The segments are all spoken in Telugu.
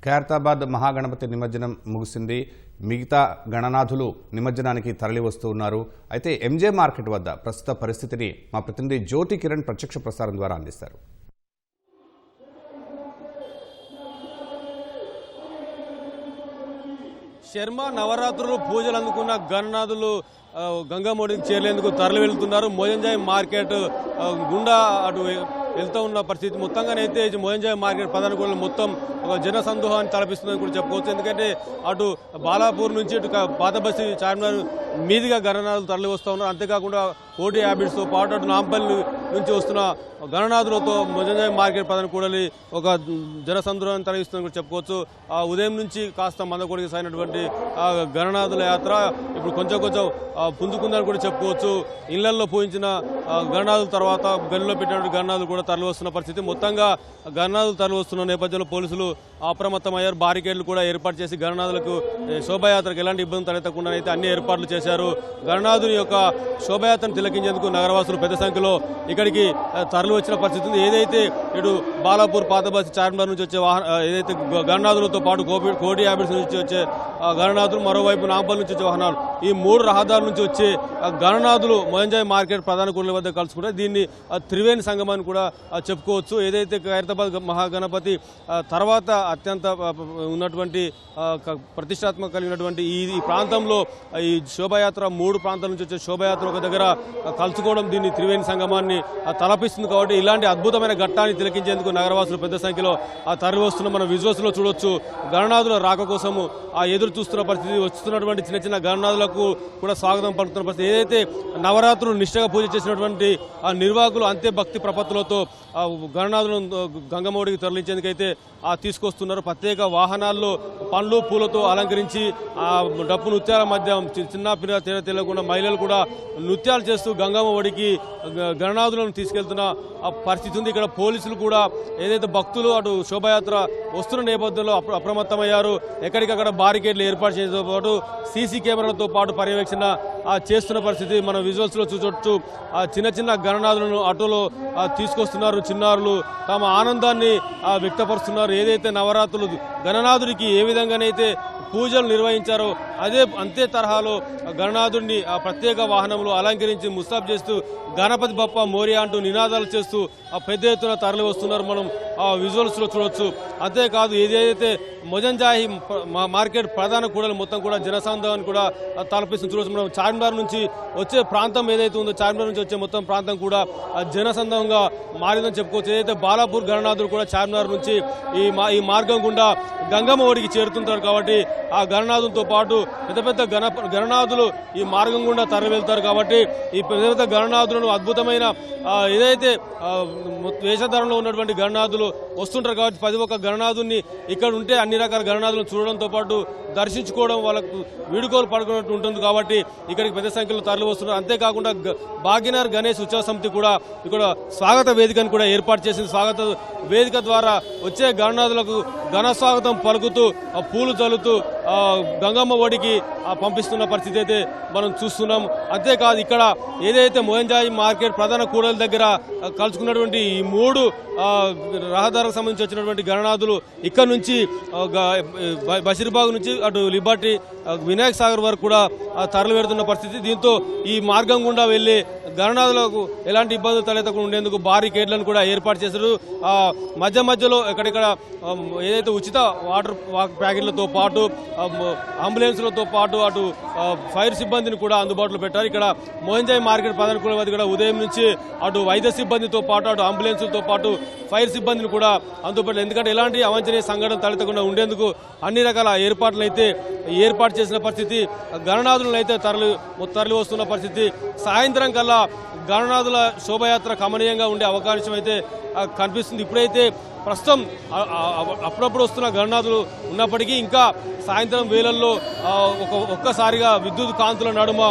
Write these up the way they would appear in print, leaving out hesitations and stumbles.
ఖైరతాబాద్ మహాగణపతి నిమజ్జనం ముగిసింది. మిగతా గణనాథులు నిమజ్జనానికి తరలి వస్తూ ఉన్నారు. అయితే ఎంజే మార్కెట్ వద్ద ప్రస్తుత పరిస్థితిని మా ప్రతినిధి జ్యోతి కిరణ్ ప్రత్యక్ష ప్రసారం ద్వారా అందిస్తారు. శర్మ నవరాత్రులు పూజలు అందుకున్న గణనాథులు గంగమ్మడికి చేరేందుకు తరలి వెళ్తున్నారు. మోజంజాయ్ మార్కెట్ గుండా అటు వెళ్తూ ఉన్న పరిస్థితి. మొత్తంగానైతే మోజంజాయ్ మార్కెట్ ప్రధాన కూడా మొత్తం ఒక జన సందోహాన్ని తలపిస్తుందని కూడా చెప్పుకోవచ్చు. ఎందుకంటే అటు బాలాపూర్ నుంచి ఇటు పాతబస్తి చార్మినార్ మీదుగా గణనాథులు తరలి వస్తూ ఉన్నారు. అంతేకాకుండా కోటి హ్యాబిట్స్తో పాటు అటు నాంపల్లి నుంచి వస్తున్న గణనాథులతో మోజంజాయ్ మార్కెట్ ప్రధాన కూడలి ఒక జన సందోహాన్ని తరలిస్తుందని కూడా చెప్పుకోవచ్చు. ఉదయం నుంచి కాస్త మందకొడికి సాగినటువంటి గణనాథుల యాత్ర ఇప్పుడు కొంచెం పుంజుకుందని కూడా చెప్పుకోవచ్చు. ఇళ్లల్లో పూజించిన గణనాథుల తర్వాత గనిలో పెట్టినటువంటి గణనాథులు కూడా తరలి వస్తున్న పరిస్థితి. మొత్తంగా గణనాథులు తరలి వస్తున్న నేపథ్యంలో పోలీసులు అప్రమత్తమయ్యారు. బారికేడ్లు కూడా ఏర్పాటు చేసి గణనాథులకు శోభాయాత్రకు ఎలాంటి ఇబ్బంది తలెత్తకుండా అయితే అన్ని ఏర్పాట్లు చేశారు. గణనాథుని యొక్క శోభాయాత్రను తిలకించేందుకు నగరవాసులు పెద్ద సంఖ్యలో ఇక్కడికి తరలి వచ్చిన పరిస్థితి ఉంది. ఏదైతే ఇటు బాలాపూర్ పాతబస్తి చార్మినార్ నుంచి వచ్చే ఏదైతే గణనాథులతో పాటు కోటి హ్యాబిట్స్ నుంచి వచ్చే గణనాథులు, మరోవైపు నాంపల్లి నుంచి వచ్చే వాహనాలు, ఈ మూడు రహదారుల నుంచి వచ్చే గణనాథులు మోజంజాయ్ మార్కెట్ ప్రధాన కూడలి వద్ద కలుసుకుంటే దీన్ని త్రివేణి సంగమం అని కూడా చెప్పుకోవచ్చు. ఏదైతే ఖైరతాబాద్ మహాగణపతి తర్వాత అత్యంత ఉన్నటువంటి ప్రతిష్టాత్మక కలిగినటువంటి ఈ ప్రాంతంలో ఈ శోభాయాత్ర మూడు ప్రాంతాల నుంచి వచ్చే శోభాయాత్ర ఒక దగ్గర కలుసుకోవడం దీన్ని త్రివేణి సంగమాన్ని తలపిస్తుంది. కాబట్టి ఇలాంటి అద్భుతమైన ఘట్టాన్ని తిలకించేందుకు నగరవాసులు పెద్ద సంఖ్యలో తరలి వస్తున్న మనం విజువల్స్ లో చూడొచ్చు. గణనాథుల రాక కోసము ఎదురు చూస్తున్న పరిస్థితి. వస్తున్నటువంటి చిన్న చిన్న గణనాథులకు కూడా స్వాగతం పలుకుతున్న పరిస్థితి. ఏదైతే నవరాత్రులు నిష్ఠగా పూజ చేసినటువంటి నిర్వాహకులు అంతే భక్తి ప్రపత్తులతో గణనాథులను గంగమ్మడికి తరలించేందుకైతే తీసుకొస్తున్నారు. ప్రత్యేక వాహనాల్లో పండ్లు పూలతో అలంకరించి డప్పు నృత్యాల మధ్య చిన్న పిల్లల తేడా తెలియకుండా మహిళలు కూడా నృత్యాలు చేస్తూ గంగమ్మ ఒడికి గణనాథులను తీసుకెళ్తున్న పరిస్థితి ఉంది. ఇక్కడ పోలీసులు కూడా ఏదైతే భక్తులు అటు శోభాయాత్ర వస్తున్న నేపథ్యంలో అప్రమత్తమయ్యారు. ఎక్కడికక్కడ బారికేడ్లు ఏర్పాటు చేయడంతో పాటు సీసీ కెమెరాలతో పాటు పర్యవేక్షణ చేస్తున్న పరిస్థితి మనం విజువల్స్ లో చూసొచ్చు. చిన్న చిన్న గణనాథులను ఆటోలో తీసుకొస్తున్నారు. చిన్నారులు తమ ఆనందాన్ని వ్యక్తపరుస్తున్నారు. ఏదైతే నవరాత్రులు గణనాథుడికి ఏ విధంగానైతే పూజలు నిర్వహించారో అంతే తరహాలో గణనాథుడిని ప్రత్యేక వాహనంలో అలంకరించి ముస్తాబ్ చేస్తూ గణపతి బప్ప మోరియా అంటూ నినాదాలు చేస్తూ పెద్ద ఎత్తున తరలి వస్తున్నారు. మనం విజువల్స్ లో చూడొచ్చు. అంతేకాదు ఏదైతే మోజంజాయి మార్కెట్ ప్రధాన కూడలు మొత్తం కూడా జనసందోహాన్ని కూడా తలపిస్తుంది చూడొచ్చు. మనం చార్మినార్ నుంచి వచ్చే ప్రాంతం ఏదైతే ఉందో చార్మినార్ నుంచి వచ్చే మొత్తం ప్రాంతం కూడా జనసందోహంగా మారిందని చెప్పుకోవచ్చు. ఏదైతే బాలాపూర్ గణనాథుడు కూడా చార్మినార్ నుంచి ఈ మార్గం గుండా గంగమ్మ ఒడికి చేరుతుంటారు. కాబట్టి ఆ గణనాథులతో పాటు పెద్ద పెద్ద గణనాథులు ఈ మార్గం గుండా తరలి వెళ్తారు. కాబట్టి ఈ పెద్ద పెద్ద గణనాథులను అద్భుతమైన ఏదైతే వేషధారణలో ఉన్నటువంటి గణనాథులు వస్తుంటారు. కాబట్టి 11 గణనాథుల్ని ఇక్కడ ఉంటే అన్ని రకాల గణనాథులను చూడడంతో పాటు దర్శించుకోవడం వాళ్ళకు వీడుకోలు పడుకున్నట్టు ఉంటుంది. కాబట్టి ఇక్కడికి పెద్ద సంఖ్యలో తరలి వస్తున్నారు. అంతేకాకుండా భాగ్యనగర్ గణేష్ ఉత్సవ సమితి కూడా ఇక్కడ స్వాగత వేదికను కూడా ఏర్పాటు చేసింది. స్వాగత వేదిక ద్వారా వచ్చే గణనాథులకు ఘన స్వాగతం పలుకుతూ పూలు చల్లుతూ గంగమ్మ ఒడికి పంపిస్తున్న పరిస్థితి అయితే మనం చూస్తున్నాం. అంతేకాదు ఇక్కడ ఏదైతే మోజంజాయి మార్కెట్ ప్రధాన కూడల దగ్గర కలుసుకున్నటువంటి ఈ మూడు రహదారులకు సంబంధించి వచ్చినటువంటి గణనాథులు ఇక్కడ నుంచి బషీర్బాగ్ నుంచి అటు లిబర్టీ వినాయక్ సాగర్ వరకు కూడా తరలి వెళ్తున్న పరిస్థితి. దీంతో ఈ మార్గం గుండా వెళ్లి గణనాథులకు ఎలాంటి ఇబ్బందులు తలెత్తకుండా ఉండేందుకు బారికేడ్లను కూడా ఏర్పాటు చేశారు. మధ్యలో ఎక్కడిక్కడ ఏదైతే ఉచిత వాటర్ ప్యాకెట్లతో పాటు అంబులెన్స్లతో పాటు అటు ఫైర్ సిబ్బందిని కూడా అందుబాటులో పెట్టారు. ఇక్కడ మోజంజాయి మార్కెట్ ప్రధాన కూడలి వద్ద కూడా ఉదయం నుంచి అటు వైద్య సిబ్బందితో పాటు అటు అంబులెన్స్లతో పాటు ఫైర్ సిబ్బందిని కూడా అందుబాటులో, ఎందుకంటే ఎలాంటి అవాంఛనీయ సంఘటన తలెత్తకుండా ఉండేందుకు అన్ని రకాల ఏర్పాట్లు అయితే ఏర్పాటు చేసిన పరిస్థితి. గణనాథులను అయితే తరలి వస్తున్న పరిస్థితి. సాయంత్రం కల్లా గణనాథుల శోభయాత్ర కమనీయంగా ఉండే అవకాశం అయితే కనిపిస్తుంది. ఇప్పుడైతే ప్రస్తుతం అప్పుడప్పుడు వస్తున్న గణనాథులు ఉన్నప్పటికీ ఇంకా సాయంత్రం వేళల్లో ఒక్కసారిగా విద్యుత్ కాంతుల నడుమ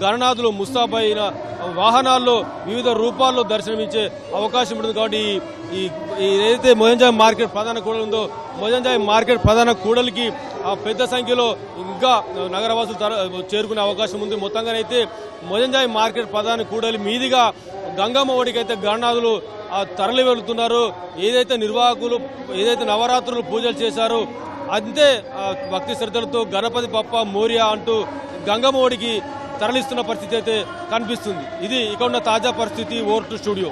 గణనాథులు ముస్తాబైన వాహనాల్లో వివిధ రూపాల్లో దర్శనమిచ్చే అవకాశం ఉంటుంది. కాబట్టి ఏదైతే మోజంజాయి మార్కెట్ ప్రధాన కూడలి ఉందో మోజంజాయి మార్కెట్ ప్రధాన కూడలికి పెద్ద సంఖ్యలో ఇంకా నగరవాసులు చేరుకునే అవకాశం ఉంది. మొత్తంగానైతే మోజంజాయి మార్కెట్ ప్రధాన కూడలి మీదిగా గంగమ్మ ఒడికి అయితే గణనాథులు తరలి వెళుతున్నారు. ఏదైతే నిర్వాహకులు ఏదైతే నవరాత్రులు పూజలు చేశారో అంతే భక్తి శ్రద్ధలతో గణపతి బప్ప మోరియా అంటూ గంగమ్మడికి తరలిస్తున్న పరిస్థితి అయితే కనిపిస్తుంది. ఇది ఇక్కడ ఉన్న తాజా పరిస్థితి. Over to studio.